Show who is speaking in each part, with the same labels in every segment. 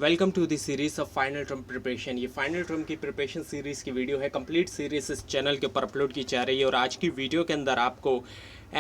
Speaker 1: Welcome to the series of final term preparation. ये final term की preparation series की video है। Complete series इस चैनल के ऊपर अपलोड की जा रही है और आज की वीडियो के अंदर आपको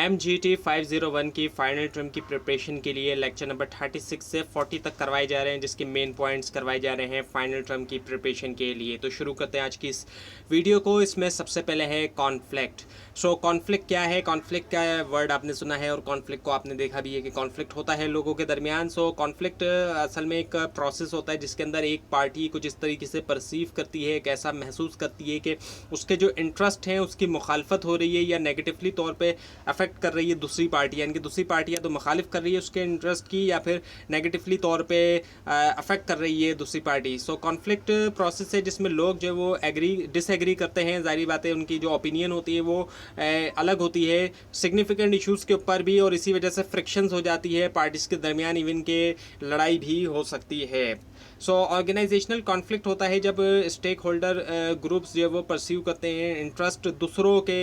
Speaker 1: MGT 501 की फाइनल टर्म की प्रिपरेशन के लिए लेक्चर नंबर 36 से 40 तक करवाए जा रहे हैं, जिसके मेन पॉइंट्स करवाए जा रहे हैं फाइनल टर्म की प्रिपरेशन के लिए। तो शुरू करते हैं आज की इस वीडियो को। इसमें सबसे पहले है कॉन्फ्लिक्ट। सो कॉन्फ्लिक्ट क्या है? कॉन्फ्लिक्ट का वर्ड आपने सुना है और कॉन्फ्लिक्ट को आपने देखा भी है कि कॉन्फ्लिक्ट होता है लोगों के दरमियान। सो कॉन्फ्लिक्ट असल में एक प्रोसेस होता है जिसके अंदर एक पार्टी कुछ इस तरीके से परसीव करती है, एक ऐसा महसूस करती है कि उसके जो इंटरेस्ट हैं उसकी मुखालफत हो रही है या नेगेटिवली तौर पे अफेक्ट कर रही है दूसरी पार्टी, यानी कि दूसरी पार्टियाँ तो मुखालिफ कर रही है उसके इंटरेस्ट की या फिर नेगेटिवली तौर पे अफेक्ट कर रही है दूसरी पार्टी। सो कॉन्फ्लिक्ट प्रोसेस है जिसमें लोग जो वो एग्री डिसएग्री करते हैं। जारी बात है उनकी जो ओपिनियन होती है वो अलग होती है सिग्निफिकेंट इश्यूज़ के ऊपर भी, और इसी वजह से फ्रिक्शंस हो जाती है पार्टीज़ के दरमियान, इवन के लड़ाई भी हो सकती है। सो ऑर्गेनाइजेशनल कॉन्फ्लिक्ट होता है जब स्टेक होल्डर ग्रुप्स जो वो परस्यू करते हैं इंटरेस्ट दूसरों के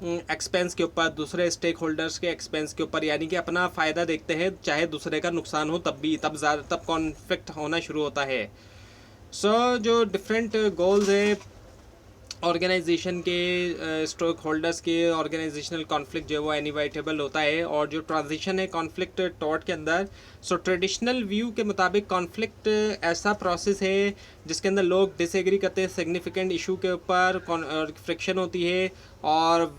Speaker 1: एक्सपेंस के ऊपर, दूसरे स्टेक होल्डर्स के एक्सपेंस के ऊपर, यानी कि अपना फ़ायदा देखते हैं चाहे दूसरे का नुकसान हो तब कॉन्फ्लिक्ट होना शुरू होता है। जो डिफरेंट गोल्स हैं ऑर्गेनाइजेशन के स्टॉक होल्डर्स के, ऑर्गेनाइजेशनल कॉन्फ्लिक्ट जो है वो इनएविटेबल होता है। और जो ट्रांजिशन है कॉन्फ्लिक्ट टॉट के अंदर, ट्रेडिशनल व्यू के मुताबिक कॉन्फ्लिक्ट ऐसा प्रोसेस है जिसके अंदर लोग डिसएग्री करते हैं सिग्निफिकेंट इशू के ऊपर, फ्रिक्शन होती है। और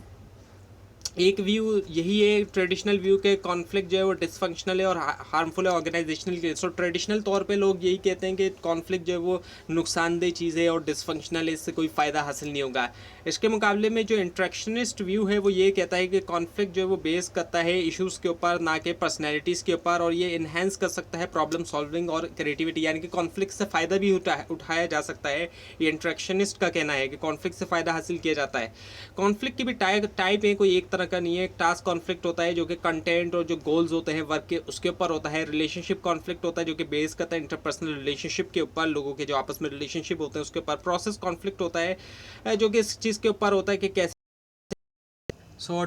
Speaker 1: एक व्यू यही है ट्रेडिशनल व्यू के कॉन्फ्लिक्ट जो है वो डिसफंक्शनल है और हार्मफुल है ऑर्गेनाइजेशनल के। ट्रेडिशनल तौर पे लोग यही कहते हैं कि कॉन्फ्लिक्ट जो है वो नुकसानदेह चीज़ है और डिसफंक्शनल है, इससे कोई फ़ायदा हासिल नहीं होगा। इसके मुकाबले में जो इंट्रैक्शनिस्ट व्यू है वो ये कहता है कि कॉन्फ्लिक्ट जो है वो बेस करता है इशूज़ के ऊपर, ना कि पर्सनैलिटीज़ के ऊपर, और ये इन्हेंस कर सकता है प्रॉब्लम सॉल्विंग और क्रिएटिविटी, यानी कि कॉन्फ्लिक्ट से फ़ायदा भी उठाया जा सकता है। ये इंट्रैक्शनिस्ट का कहना है कि कॉन्फ्लिक्ट से फ़ायदा हासिल किया जाता है। कॉन्फ्लिक्ट की भी टाइप है, कोई एक तरह का नहीं है। एक टास्क कॉन्फ्लिक्ट होता है जो कि कंटेंट और जो गोल्स होते हैं वर्क के उसके ऊपर होता है। रिलेशनशिप कॉन्फ्लिक्ट होता है जो कि बेस करता है इंटरपर्सनल रिलेशनशिप के ऊपर, लोगों के जो आपस में रिलेशनशिप होते हैं उसके ऊपर। प्रोसेस कॉन्फ्लिक्ट होता है जो कि इस चीज़ के ऊपर होता है कि कैसे।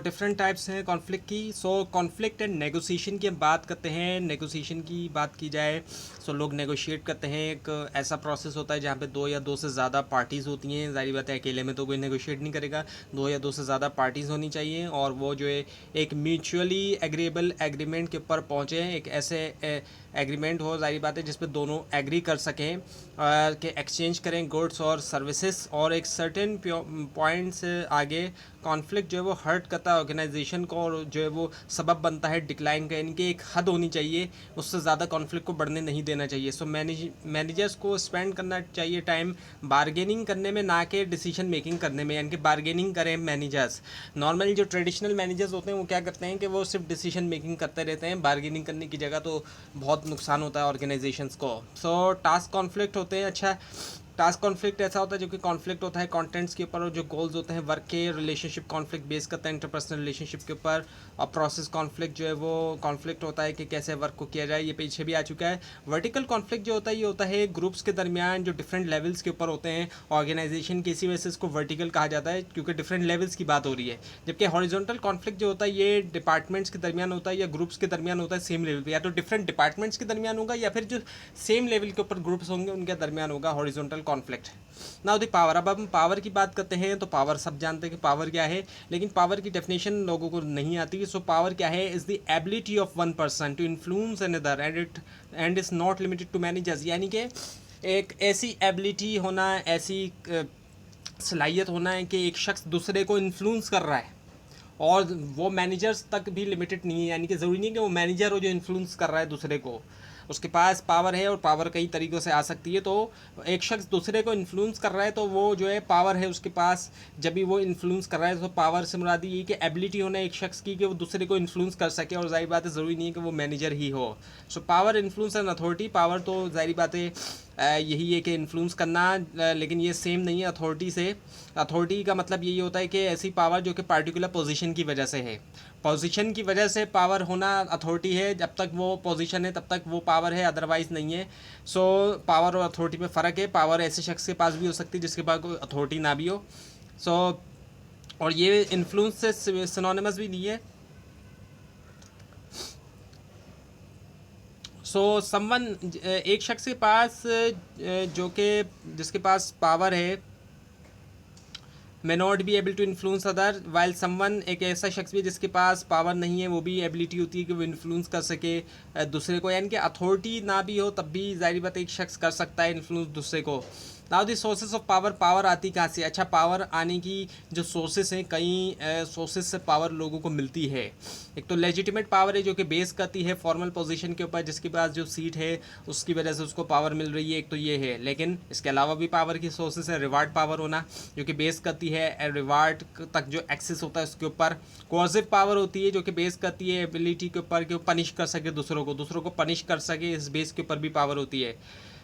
Speaker 1: डिफरेंट टाइप्स हैं कॉन्फ्लिक्ट की। कॉन्फ्लिक्ट एंड नेगोशिएशन की हम बात करते हैं। नेगोशिएशन की बात की जाए, लोग नेगोशिएट करते हैं। एक ऐसा प्रोसेस होता है जहाँ पे दो या दो से ज़्यादा पार्टीज़ होती हैं। जारी बात है अकेले में तो कोई नेगोशिएट नहीं करेगा, दो या दो से ज़्यादा पार्टीज़ होनी चाहिए और वो जो है एक म्यूचुअली एग्रीएबल एग्रीमेंट के ऊपर पहुँचे। एक ऐसे एग्रीमेंट हो, जारी बात है जिस पे दोनों एग्री कर सकें कि एक्सचेंज करें गुड्स और सर्विसेज। और एक सर्टेन पॉइंट्स आगे कॉन्फ्लिक्ट जो है वो हर्ट करता है ऑर्गेनाइजेशन को और जो है वो सबब बनता है डिक्लाइन का, यानी कि एक हद होनी चाहिए, उससे ज़्यादा कॉन्फ्लिक्ट को बढ़ने नहीं देना चाहिए। मैनेजर्स को स्पेंड करना चाहिए टाइम बार्गेनिंग करने में, ना कि डिसीजन मेकिंग करने में, यानी कि बार्गेनिंग करें मैनेजर्स। नॉर्मली जो ट्रेडिशनल मैनेजर्स होते हैं वो क्या करते हैं कि वो सिर्फ डिसीजन मेकिंग करते रहते हैं, बार्गेनिंग करने की जगह, तो बहुत नुकसान होता है ऑर्गेनाइजेशंस को। टास्क कॉन्फ्लिक्ट होते हैं। अच्छा, टास्क कॉन्फ्लिक्ट ऐसा होता है जो कि कॉन्फ्लिक्ट होता है कंटेंट्स के ऊपर, और जो गोल्स होते हैं वर्क के। रिलेशनशिप कॉन्फ्लिक्ट बेस करता है इंटरपर्सनल रिलेशनशिप के ऊपर। और प्रोसेस कॉन्फ्लिक्ट जो है वो कॉन्फ्लिक्ट होता है कि कैसे वर्क को किया जाए, ये पीछे भी आ चुका है। वर्टिकल कॉन्फ्लिक्ट जो होता है ये होता है ग्रुप्स के दरमियान जो डिफरेंट लेवल्स के ऊपर होते हैं ऑर्गेनाइजेशन के, इसी वजह से इसको वर्टिकल कहा जाता है क्योंकि डिफरेंट लेवल्स की बात हो रही है। जबकि हॉरिजॉन्टल कॉन्फ्लिक्ट जो होता है ये डिपार्टमेंट्स के दरमियान होता है या ग्रुप्स के दरमियान होता है सेम लेवल पे, या तो डिफरेंट डिपार्टमेंट्स के दरमियान होगा या फिर जो सेम लेवल के ऊपर ग्रुप्स होंगे उनके दरमियान होगा horizontal conflict. Now the power, अब हम पावर की बात करते हैं। तो पावर सब जानते हैं कि पावर क्या है, लेकिन पावर की डेफिनेशन लोगों को नहीं आती। पावर क्या है? Is the ability of one person to influence another and is not limited to managers, यानी कि एक ऐसी एबिलिटी होना, ऐसी सलाहियत होना है कि एक शख्स दूसरे को इन्फ्लुएंस कर रहा है और वो मैनेजर्स तक भी लिमिटेड नहीं है, यानी कि ज़रूरी नहीं है कि वो मैनेजर हो जो इन्फ्लुएंस कर रहा है दूसरे को। उसके पास पावर है और पावर कई तरीक़ों से आ सकती है। तो एक शख्स दूसरे को इन्फ्लुएंस कर रहा है तो वो जो है पावर है उसके पास। जब भी वो इन्फ्लुएंस कर रहा है तो पावर से मुराद ये कि एबिलिटी होना एक शख्स की कि वो दूसरे को इन्फ्लुएंस कर सके, और जाहिर बात है ज़रूरी नहीं है कि वो मैनेजर ही हो। Power, influence and authority. Power तो जाहिर बात है यही है कि इन्फ्लुएंस करना, लेकिन ये सेम नहीं है अथॉरिटी से। अथॉरिटी का मतलब यही होता है कि ऐसी पावर जो कि पार्टिकुलर पोजीशन की वजह से है। पोजीशन की वजह से पावर होना अथॉरिटी है, जब तक वो पोजीशन है तब तक वो पावर है, अदरवाइज़ नहीं है। पावर और अथॉरिटी में फ़र्क है। पावर ऐसे शख्स के पास भी हो सकती है जिसके पास कोई अथॉरिटी ना भी हो। और ये इन्फ्लुएंस से सिनोनिमस भी नहीं है। सो समवन एक शख्स के पास जो कि जिसके पास पावर है may not be able to influence other, while someone एक ऐसा शख्स भी जिसके पास पावर नहीं है, वो भी एबिलिटी होती है कि वो इन्फ्लुएंस कर सके दूसरे को, यानी कि अथॉरिटी ना भी हो तब भी जाहिर बात एक शख्स कर सकता है इन्फ्लुएंस दूसरे को। Now the sources of power, power आती कहाँ से? अच्छा, पावर आने की जो सोर्सेस हैं, कई सोर्सेस से पावर लोगों को मिलती है। एक तो लेजिटिमेट पावर है जो कि बेस करती है फॉर्मल पोजीशन के ऊपर, जिसके पास जो सीट है उसकी वजह से उसको पावर मिल रही है, एक तो ये है। लेकिन इसके अलावा भी पावर की सोर्सेस है, रिवार्ड पावर होना जो कि बेस करती है रिवार्ड तक जो एक्सेस होता है उसके ऊपर। कोर्सिव पावर होती है जो कि बेस करती है एबिलिटी के ऊपर कि वो पनिश कर सके दूसरों को पनिश कर सके, इस बेस के ऊपर भी पावर होती है।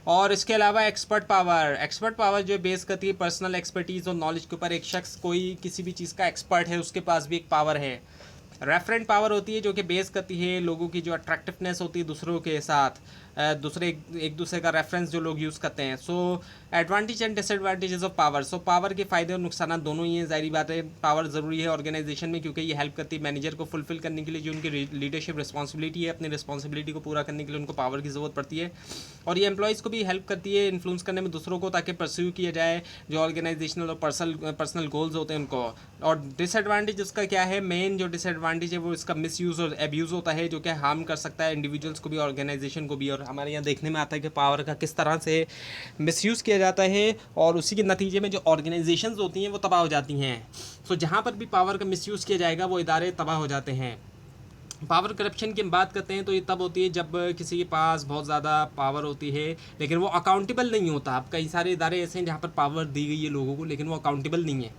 Speaker 1: और इसके अलावा एक्सपर्ट पावर जो बेस करती है पर्सनल एक्सपर्टीज़ और नॉलेज के ऊपर। एक शख्स कोई किसी भी चीज़ का एक्सपर्ट है, उसके पास भी एक पावर है। रेफरेंट पावर होती है जो कि बेस करती है लोगों की जो अट्रैक्टिवनेस होती है दूसरों के साथ, एक दूसरे का रेफरेंस जो लोग यूज़ करते हैं। So advantage and disadvantages of power. So power के फ़ायदे और नुकसान दोनों ही हैं। ज़ाहिर बात है पावर ज़रूरी है ऑर्गेनाइजेशन में, क्योंकि ये हेल्प करती है मैनेजर को फुलफिल करने के लिए जो उनकी लीडरशिप रिस्पॉन्सिबिलिटी है, अपनी रिस्पॉन्सिबिलिटी को पूरा करने के लिए उनको पावर की ज़रूरत पड़ती है। और ये एम्प्लॉयज़ को भी हेल्प करती है इन्फ्लुएंस करने में दूसरों को, ताकि परस्यू किया जाए जो ऑर्गेनाइजेशनल और पर्सनल गोल्स होते हैं उनको। और डिसएडवांटेज उसका क्या है? मेन जो डिसएडवांटेज है वो इसका मिसयूज़ और एब्यूज़ होता है, जो कि हार्म कर सकता है इंडिविजुअल्स को भी, ऑर्गेनाइजेशन को भी। और हमारे यहाँ देखने में आता है कि पावर का किस तरह से मिसयूज़ किया जाता है और उसी के नतीजे में जो ऑर्गेनाइजेशंस होती हैं वो तबाह हो जाती हैं। सो जहाँ पर भी पावर का मिसयूज़ किया जाएगा वो इदारे तबाह हो जाते हैं। पावर करप्शन की हम बात करते हैं तो ये तब होती है जब किसी के पास बहुत ज़्यादा पावर होती है लेकिन वो अकाउंटेबल नहीं होता। अब कई सारे इदारे ऐसे हैं जहाँ पर पावर दी गई है लोगों को लेकिन वो अकाउंटेबल नहीं है,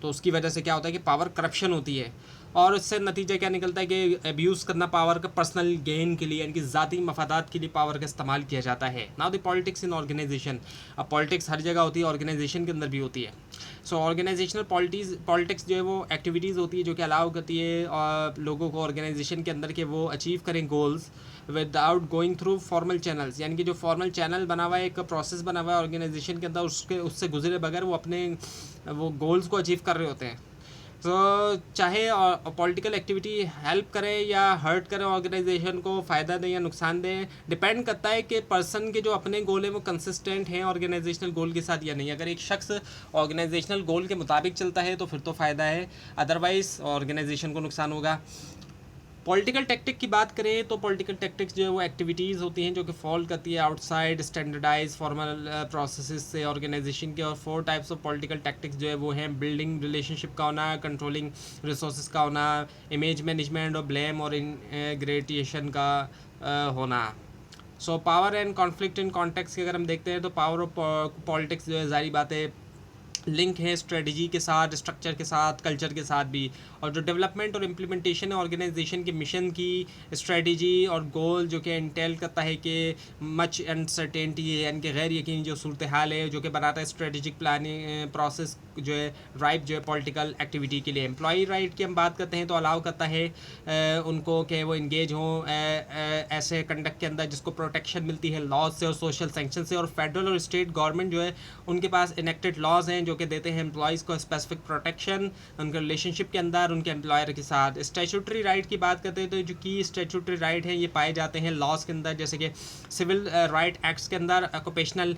Speaker 1: तो उसकी वजह से क्या होता है कि पावर करप्शन होती है। और इससे नतीजा क्या निकलता है कि अब्यूज़ करना पावर का पर्सनल गेन के लिए, यानी कि ज़ाती मफादात के लिए पावर का इस्तेमाल किया जाता है। Now the politics in organisation. अब पॉलिटिक्स हर जगह होती है, ऑर्गेनाइजेशन के अंदर भी होती है। सो ऑर्गेनाइजेशनल पॉलिटिक्स जो है वो एक्टिविटीज़ होती है जो कि अलाउ करती है और लोगों को ऑर्गेनाइजेशन के अंदर के वो अचीव करें goals without going through formal channels, यानी कि जो फॉर्मल चैनल बना हुआ है, एक प्रोसेस बना हुआ है ऑर्गेनाइजेशन के अंदर, उससे गुजरे बगैर वो अपने वो गोल्स को अचीव कर रहे होते हैं। तो चाहे पॉलिटिकल एक्टिविटी हेल्प करे या हर्ट करे ऑर्गेनाइजेशन को, फ़ायदा दें या नुकसान दें, डिपेंड करता है कि पर्सन के जो अपने गोल हैं वो कंसिस्टेंट हैं ऑर्गेनाइजेशनल गोल के साथ या नहीं। अगर एक शख्स ऑर्गेनाइजेशनल गोल के मुताबिक चलता है तो फिर तो फ़ायदा है, अदरवाइज़ ऑर्गेनाइजेशन को नुकसान होगा। पॉलिटिकल टैक्टिक की बात करें तो पॉलिटिकल टैक्टिक्स जो है वो एक्टिविटीज़ होती हैं जो कि फॉल करती है आउटसाइड स्टैंडर्डाइज फॉर्मल प्रोसेसेस से ऑर्गेनाइजेशन के। और 4 टाइप्स ऑफ पॉलिटिकल टैक्टिक्स जो है वो हैं: बिल्डिंग रिलेशनशिप का होना, कंट्रोलिंग रिसोर्सेज का होना, इमेज मैनेजमेंट और ब्लेम और इंग्रेटिएशन का होना। So power and conflict in context की अगर हम देखते हैं तो पावर ऑफ पॉलिटिक्स जो है जारी बात है लिंक है स्ट्रेटजी के साथ, स्ट्रक्चर के साथ, कल्चर के साथ भी। और जो डेवलपमेंट और इम्प्लीमेंटेशन है ऑर्गेनाइजेशन के मिशन की स्ट्रेटजी और गोल जो कि इंटेल करता है कि मच अनसर्टेनिटी है, यानी कि गैर यकीनी जो सूरत हाल है जो कि बनाता है स्ट्रेटजिक प्लानिंग प्रोसेस जो है राइट जो है पॉलिटिकल एक्टिविटी के लिए। एम्प्लॉई राइट की हम बात करते हैं तो अलाउ करता है उनको कि वो इंगेज हों ऐसे कंडक्ट के अंदर जिसको प्रोटेक्शन मिलती है लॉज से और सोशल सेंक्शन से। और फेडरल और स्टेट गवर्नमेंट जो है उनके पास इनेक्टेड लॉज हैं जो कि देते हैं एम्प्लॉयज़ को स्पेसिफिक प्रोटेक्शन उनके रिलेशनशिप के अंदर उनके एम्प्लॉयर के साथ। स्टैट्यूटरी राइट की बात करते हैं तो जो की स्टैट्यूटरी राइट हैं ये पाए जाते हैं लॉज के अंदर, जैसे कि सिविल राइट एक्ट्स के अंदर, ऑक्यूपेशनल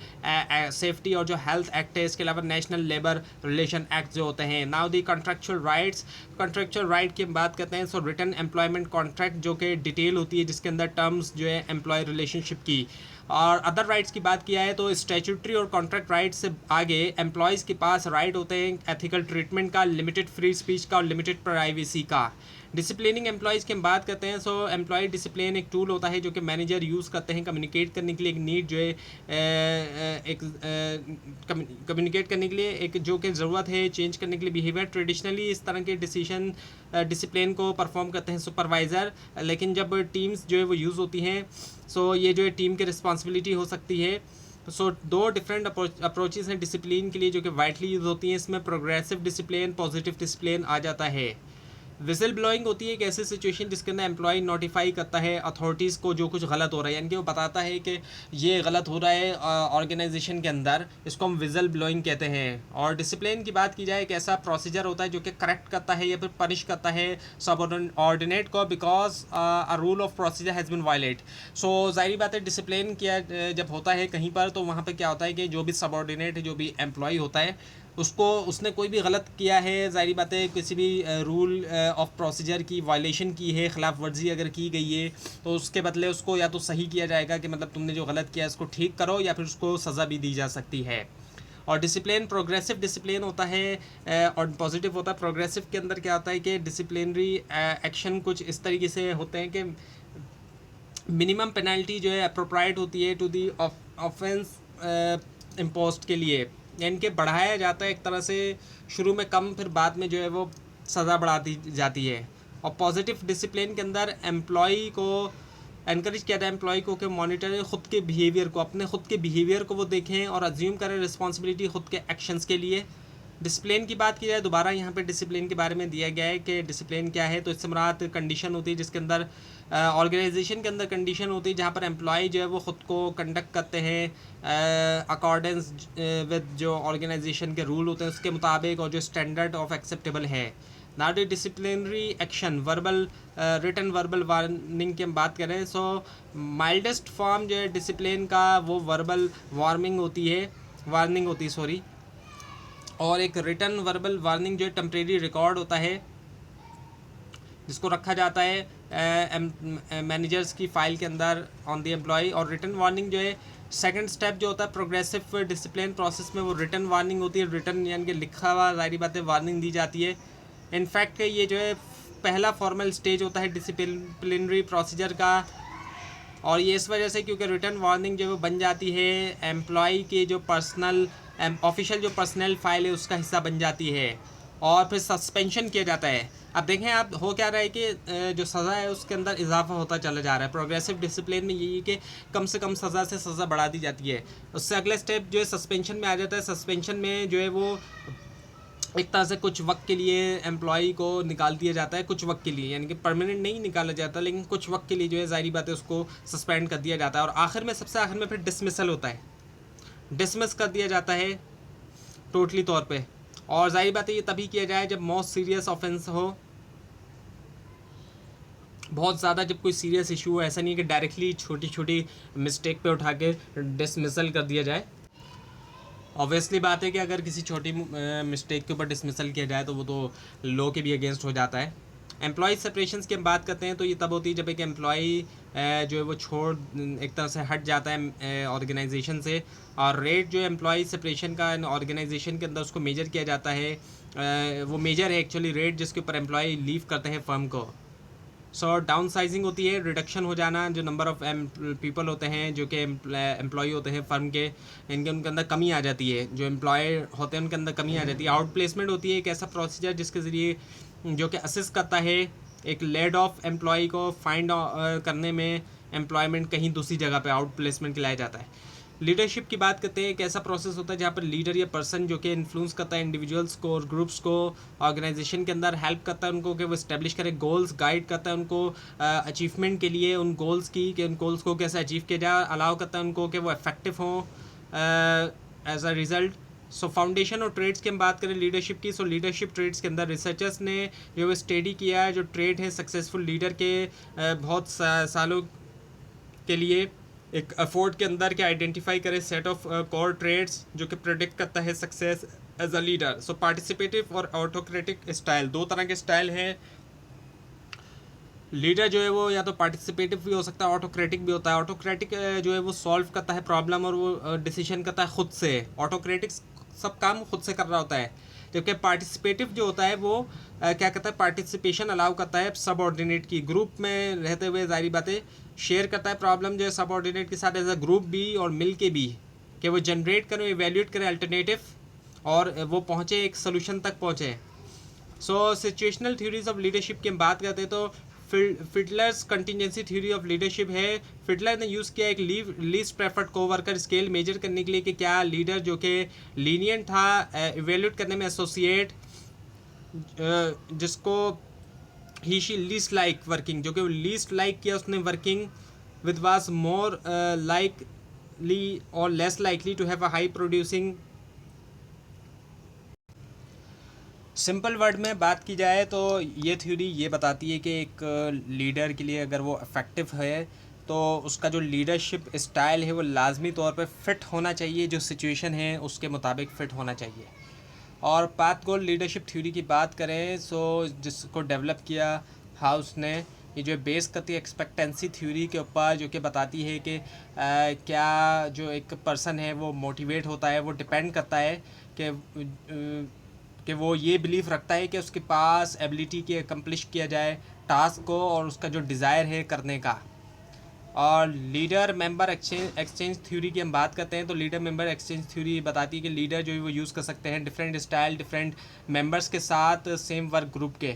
Speaker 1: सेफ्टी और जो हेल्थ एक्ट है, इसके अलावा नेशनल लेबर रिलेशन एक्ट जो होते हैं। नाउ दी कॉन्ट्रैक्चुअल राइट की हम बात करते हैं। सो रिटन एम्प्लॉयमेंट कॉन्ट्रैक्ट जो कि डिटेल होती है जिसके अंदर टर्म्स जो है एम्प्लॉय रिलेशनशिप की। और अदर राइट्स की बात किया है तो स्टैट्यूटरी और कॉन्ट्रैक्ट राइट्स से आगे एम्प्लॉयज़ के पास राइट होते हैं एथिकल ट्रीटमेंट का, लिमिटेड फ्री स्पीच का और लिमिटेड प्राइवेसी का। डिसिप्लिनिंग एम्प्लॉयज़ की हम बात करते हैं। सो एम्प्लॉय डिसिप्लिन एक टूल होता है जो कि मैनेजर यूज़ करते हैं कम्युनिकेट करने के लिए, एक नीड जो है कम्युनिकेट करने के लिए, एक जो कि ज़रूरत है चेंज करने के लिए बिहेवियर। ट्रेडिशनली इस तरह के डिसिप्लिन को परफॉर्म करते हैं सुपरवाइज़र, लेकिन जब टीम्स जो है वो यूज़ होती हैं सो ये जो है टीम की रिस्पॉन्सिबिलिटी हो सकती है। सो 2 डिफरेंट अप्रोचेस हैं डिसिप्लिन के लिए जो कि वाइडली यूज़ होती हैं। इसमें प्रोग्रेसिव डिसिप्लिन, पॉजिटिव डिसिप्लिन आ जाता है। विजिल ब्लोइंग होती है एक ऐसी सिचुएशन जिसके अंदर एम्प्लॉय नोटिफाई करता है अथॉरिटीज़ को जो कुछ गलत हो रहा है, यानी कि वो बताता है कि ये गलत हो रहा है ऑर्गेनाइजेशन के अंदर, इसको हम विजिल ब्लोइंग कहते हैं। और डिसिप्लिन की बात की जाए, एक ऐसा प्रोसीजर होता है जो कि करेक्ट करता है या फिर पनिश करता है सबऑर्डिनेट को because a rule of procedure has been violate. सो जाहिर बात है डिसिप्लिन किया जब होता है कहीं पर, तो वहाँ पर क्या होता है कि जो भी सबऑर्डिनेट है, जो भी एम्प्लॉय होता है, उसको उसने कोई भी गलत किया है, ज़ाहिर बात है किसी भी रूल ऑफ प्रोसीजर की वायलेशन की है, ख़िलाफ़ वर्जी अगर की गई है, तो उसके बदले उसको या तो सही किया जाएगा कि मतलब तुमने जो गलत किया इसको ठीक करो, या फिर उसको सज़ा भी दी जा सकती है। और डिसिप्लिन प्रोग्रेसिव डिसिप्लिन होता है और पॉजिटिव होता है। प्रोग्रेसिव के अंदर क्या होता है कि डिसिप्लिनरी एक्शन कुछ इस तरीके से होते हैं कि मिनिमम पेनल्टी जो है अप्रोप्राइट होती है टू दी ऑफेंस इम्पोस्ट के लिए, यानी कि बढ़ाया जाता है एक तरह से, शुरू में कम फिर बाद में जो है वो सज़ा बढ़ा दी जाती है। और पॉजिटिव डिसिप्लिन के अंदर एम्प्लॉय को एनकरेज किया जाए एम्प्लॉय को कि मॉनिटर ख़ुद के बिहेवियर को, अपने ख़ुद के बिहेवियर को वो देखें और अज्यूम करें रिस्पॉन्सिबिलिटी ख़ुद के एक्शंस के लिए। डिसिप्लिन की बात की जाए, दोबारा यहाँ पे डिसिप्लिन के बारे में दिया गया है कि डिसिप्लिन क्या है, तो इससे मुराद कंडीशन होती है जिसके अंदर ऑर्गेनाइजेशन के अंदर कंडीशन होती है जहाँ पर एम्प्लॉय जो है वो ख़ुद को कंडक्ट करते हैं अकॉर्डेंस विद जो ऑर्गेनाइजेशन के रूल होते हैं उसके मुताबिक और जो स्टैंडर्ड ऑफ एक्सेप्टेबल है। Not disciplinary action verbal written verbal warning की हम बात करें, सो माइल्डेस्ट फॉर्म जो है डिसिप्लिन का वो वर्बल वार्निंग होती है सॉरी। और एक रिटन वर्बल वार्निंग जो है टेम्परेरी रिकॉर्ड होता है जिसको रखा जाता है मैनेजर्स की फ़ाइल के अंदर ऑन द एम्प्लॉय। और रिटन वार्निंग जो है सेकंड स्टेप जो होता है प्रोग्रेसिव डिसिप्लिन प्रोसेस में, वो रिटन वार्निंग होती है। रिटन यानी कि लिखा हुआ ज़ाहिर बात है वार्निंग दी जाती है। इनफैक्ट ये जो है पहला फॉर्मल स्टेज होता है डिसिप्लिनरी प्रोसीजर का, और ये इस वजह से क्योंकि रिटन वार्निंग जो है वो बन जाती है एम्प्लॉय के जो पर्सनल ऑफिशियल जो पर्सनल फाइल है उसका हिस्सा बन जाती है, और फिर सस्पेंशन किया जाता है। अब देखें आप हो क्या रहा है कि जो सज़ा है उसके अंदर इजाफा होता चला जा रहा है। प्रोग्रेसिव डिसिप्लिन में यही है कि कम से कम सज़ा से सज़ा बढ़ा दी जाती है। उससे अगले स्टेप जो है सस्पेंशन में आ जाता है। सस्पेंशन में जो है वो एक तरह से कुछ वक्त के लिए एम्प्लॉय को निकाल दिया जाता है, कुछ वक्त के लिए, यानी कि परमानेंट नहीं निकाला जाता लेकिन कुछ वक्त के लिए जो है ज़ाहिर बात है उसको सस्पेंड कर दिया जाता है। और आखिर में सबसे आखिर में फिर डिसमिसल होता है, डिसमिस कर दिया जाता है टोटली तौर पे। और ज़ाहिर बात है ये तभी किया जाए जब मोस्ट सीरियस ऑफेंस हो, बहुत ज़्यादा जब कोई सीरियस इशू हो। ऐसा नहीं है कि डायरेक्टली छोटी छोटी मिस्टेक पे उठा के डिसमिसल कर दिया जाए। ऑब्वियसली बात है कि अगर किसी छोटी मिस्टेक के ऊपर डिसमिसल किया जाए तो वो तो लॉ के भी अगेंस्ट हो जाता है। एम्प्लॉय सेपरेशंस की हम बात करते हैं तो ये तब होती है जब एक एम्प्लॉय जो है वो छोड़ एक तरह से हट जाता है ऑर्गेनाइजेशन से, और रेट जो एम्प्लॉय सेपरेशन का ऑर्गेनाइजेशन के अंदर उसको मेजर किया जाता है। वो मेजर है एक्चुअली रेट जिसके ऊपर एम्प्लॉय लीव करते हैं फर्म को। सो डाउन साइजिंग होती है, रिडक्शन हो जाना, जो नंबर ऑफ़ पीपल होते हैं जो कि एम्प्लॉय होते हैं फर्म के, उनके अंदर कमी आ जाती है। जो एम्प्लॉय होते हैं उनके अंदर कमी आ जाती है। आउट प्लेसमेंट होती है एक ऐसा प्रोसीजर जिसके ज़रिए जो कि असिस्ट करता है एक लेड ऑफ एम्प्लॉय को फाइंड करने में एम्प्लॉयमेंट कहीं दूसरी जगह पे आउट प्लेसमेंट के लाया जाता है। लीडरशिप की बात करते हैं, एक ऐसा प्रोसेस होता है जहाँ पर लीडर या पर्सन जो कि इन्फ्लुएंस करता है इंडिविजुअल्स को और ग्रुप्स को ऑर्गेनाइजेशन के अंदर, हेल्प करता है उनको कि वो इस्टेब्लिश करें गोल्स, गाइड करता है उनको अचीवमेंट के लिए उन गोल्स की, कि उन गोल्स को कैसे अचीव किया जाए, अलाउ करता है उनको कि वो इफेक्टिव हों as a result. So foundation और ट्रेड्स की हम बात करें लीडरशिप की, सो लीडरशिप ट्रेड्स के अंदर रिसर्चर्स ने जो स्टडी किया है जो ट्रेड है सक्सेसफुल लीडर के बहुत सालों के लिए एक अफोर्ड के अंदर के आइडेंटिफाई करें सेट ऑफ कोर ट्रेड्स जो कि प्रेडिक्ट करता है success as a leader. So participative और ऑटोक्रेटिक स्टाइल, दो तरह के स्टाइल हैं। लीडर जो है वो या तो पार्टिसिपेटिव भी हो सकता है, ऑटोक्रेटिक भी होता है। ऑटोक्रेटिक जो है वो सॉल्व करता है प्रॉब्लम और वो डिसीजन करता है खुद से, ऑटोक्रेटिक सब काम खुद से कर रहा होता है। जबकि पार्टिसिपेटिव जो होता है वो क्या करता है, पार्टिसिपेशन अलाउ करता है सबऑर्डिनेट की, ग्रुप में रहते हुए ज़ाहिर बातें शेयर करता है प्रॉब्लम जो है सबऑर्डिनेट के साथ एज अ ग्रुप भी और मिल के भी, कि वो जनरेट करें, इवेल्यूएट करें अल्टरनेटिव और वो पहुँचे एक सोल्यूशन तक पहुँचे। सो सिचुएशनल थ्योरीज ऑफ लीडरशिप की हम बात करते हैं तो फिडलर्स कंटिजेंसी थ्योरी ऑफ लीडरशिप है। फिडलर ने यूज़ किया एक least preferred co-worker scale major करने के लिए कि क्या लीडर जो कि लीनियंट था इवेल्यूट करने में एसोसिएट जिसको he she least like working, जो कि लीस्ट लाइक किया उसने working with was more likely or less likely to have a high producing. Simple word में बात की जाए तो ये थ्योरी ये बताती है कि एक लीडर के लिए अगर वो इफ़ेक्टिव है तो उसका जो लीडरशिप स्टाइल है वो लाजमी तौर पे फ़िट होना चाहिए, जो सिचुएशन है उसके मुताबिक फ़िट होना चाहिए। और पाथ गोल लीडरशिप थ्योरी की बात करें सो जिसको डेवलप किया हाउस ने, ये जो बेस करती है एक्सपेक्टेंसी थ्योरी के ऊपर, जो कि बताती है कि क्या जो एक पर्सन है वो मोटिवेट होता है, वो डिपेंड करता है कि वो ये बिलीव रखता है कि उसके पास एबिलिटी की अकम्प्लिश किया जाए टास्क को और उसका जो डिज़ायर है करने का। और लीडर मेंबर एक्सचेंज थ्योरी की हम बात करते हैं तो लीडर मेंबर एक्सचेंज थ्योरी बताती है कि लीडर जो है वो यूज़ कर सकते हैं डिफरेंट स्टाइल डिफरेंट मेंबर्स के साथ सेम वर्क ग्रुप के,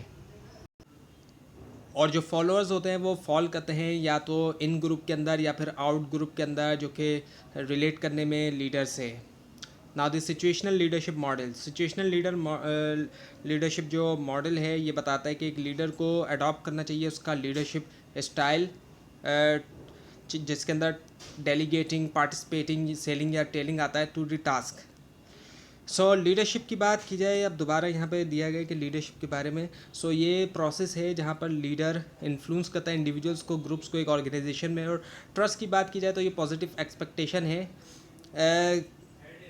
Speaker 1: और जो फॉलोअर्स होते हैं वो फॉल करते हैं या तो इन ग्रुप के अंदर या फिर आउट ग्रुप के अंदर, जो कि रिलेट करने में लीडर से। Now the situational leadership model, situational leadership जो मॉडल है ये बताता है कि एक लीडर को अडॉप्ट करना चाहिए उसका लीडरशिप स्टाइल जिसके अंदर डेलीगेटिंग, पार्टिसिपेटिंग, सेलिंग या टेलिंग आता है to the task. So leadership की बात की जाए, अब दोबारा यहाँ पे दिया गया कि लीडरशिप के बारे में। सो ये प्रोसेस है जहाँ पर लीडर इन्फ्लुएंस करता है इंडिविजुअल्स को, ग्रुप्स को, एक ऑर्गेनाइजेशन में। और ट्रस्ट की बात की जाए तो ये पॉजिटिव एक्सपेक्टेशन है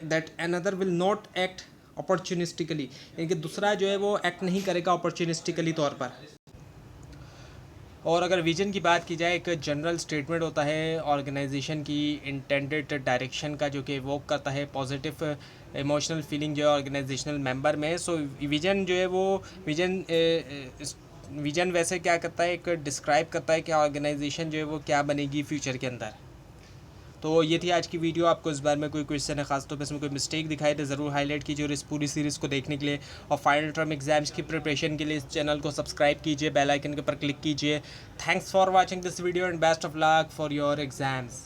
Speaker 1: that another will not act opportunistically, यानी कि दूसरा जो है वो एक्ट नहीं करेगा अपॉर्चुनिस्टिकली तौर पर। और अगर विजन की बात की जाए, एक जनरल स्टेटमेंट होता है ऑर्गेनाइजेशन की इंटेंडेड डायरेक्शन का, जो कि वोक करता है पॉजिटिव इमोशनल फीलिंग जो है ऑर्गेनाइजेशनल मेंबर में। सो विजन जो है वो विजन वैसे क्या करता है, एक डिस्क्राइब करता है कि ऑर्गेनाइजेशन जो है वो क्या बनेगी फ्यूचर के अंदर। तो ये थी आज की वीडियो। आपको इस बार में कोई क्वेश्चन है खासतौर पर इसमें कोई मिस्टेक दिखाई तो ज़रूर हाईलाइट कीजिए, और इस पूरी सीरीज़ को देखने के लिए और फाइनल टर्म एग्जाम्स की प्रिपरेशन के लिए इस चैनल को सब्सक्राइब कीजिए, बेल आइकन के ऊपर क्लिक कीजिए। Thanks for watching this video and best of luck for your exams.